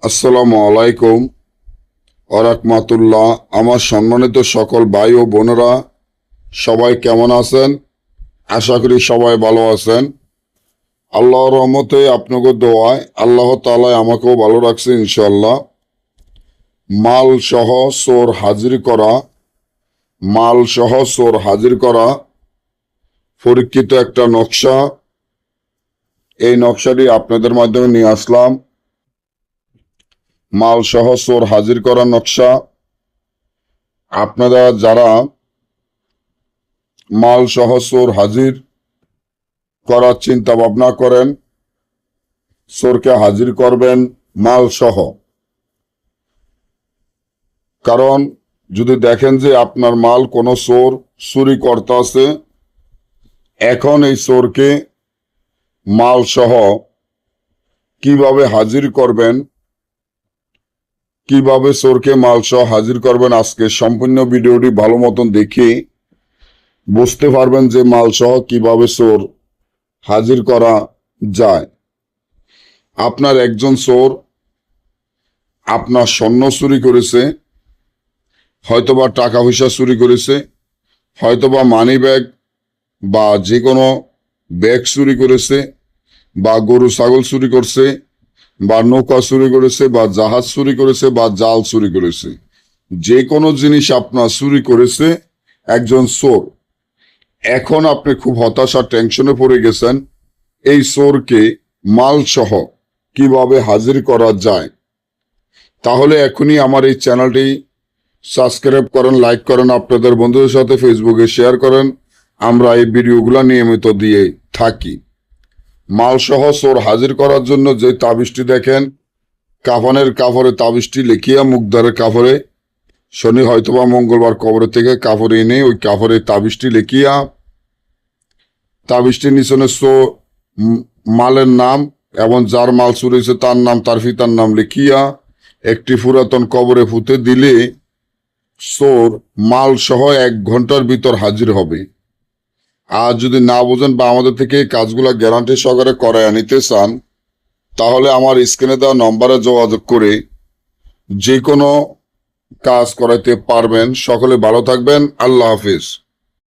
আসসালামু আলাইকুম ওয়া আমার সম্মানিত সকল ভাই ও বোনেরা সবাই কেমন আছেন? আশা করি সবাই ভালো আছেন। আল্লাহর রহমতে আপনাকে দোয়ায় আল্লাহ তাআলা আমাকেও ভালো রাখছে ইনশাআল্লাহ। মাল সহ চোর হাজির করা পরীক্ষিত একটা নকশা। এই নকশাটি আপনাদের মাধ্যমে নিয়ে আসলাম। মাল সহ চোর হাজির করার নকশা। আপনারা যারা মাল সহ চোর হাজির করার চিন্তা ভাবনা করেন, চোরকে হাজির করবেন মাল সহ। কারণ যদি দেখেন যে আপনার মাল কোনো চোর চুরি করতে আছে, এখন এই চোরকে মাল সহ কিভাবে হাজির করবেন, কিভাবে চোরকে মাল সহ হাজির করবেন, আজকে সম্পূর্ণ ভিডিওটি ভালো মতন দেখে বুঝতে পারবেন যে মাল সহ কিভাবে চোর হাজির করা যায়। আপনার একজন চোর আপনার স্বর্ণ চুরি করেছে, হয়তোবা টাকা পয়সা চুরি করেছে, হয়তোবা মানি ব্যাগ বা যে কোনো ব্যাগ চুরি করেছে, বা গরু ছাগল চুরি করছে, বা নৌকা চুরি করেছে, বা জাহাজ চুরি করেছে, বা জাল চুরি করেছে। যে কোনো জিনিস আপনার চুরি করেছে একজন চোর। এখন আপনি খুব হতাশা টেনশনে পড়ে গেছেন, এই চোরকে মাল সহ কিভাবে হাজির করা যায়। তাহলে এখনই আমার এই চ্যানেলটি সাবস্ক্রাইব করেন, লাইক করেন, আপনাদের বন্ধুদের সাথে ফেসবুকে শেয়ার করেন। আমরা এই ভিডিওগুলো নিয়মিত দিয়ে থাকি। মাল সহ চোর হাজির করার জন্য যে তাবিজটি দেখেন, কাফনের কাপড়ে তাবিজটি লিখিয়া, মুখদারের কাপড়ে, শনি হয়তোবা মঙ্গলবার কবর থেকে কাপড় এনে ওই কাপড়ে তাবিজটি লিখিয়া, তাবিজটির নিচনে মালের নাম এবং যার মাল চুরিয়েছে তার নাম, তার পিতার নাম লিখিয়া একটি পুরাতন কবরে পুঁতে দিলে চোর মাল সহ 1 ঘন্টার ভিতর হাজির হবে। আর যদি না বোঝেন বা আমাদের থেকে কাজগুলো গ্যারান্টি সহকারে করায় নিতে চান, তাহলে আমার স্ক্রিনে দেওয়া নম্বরে যোগাযোগ করে যে কোনো কাজ করাইতে পারবেন। সকলে ভালো থাকবেন। আল্লাহ হাফিজ।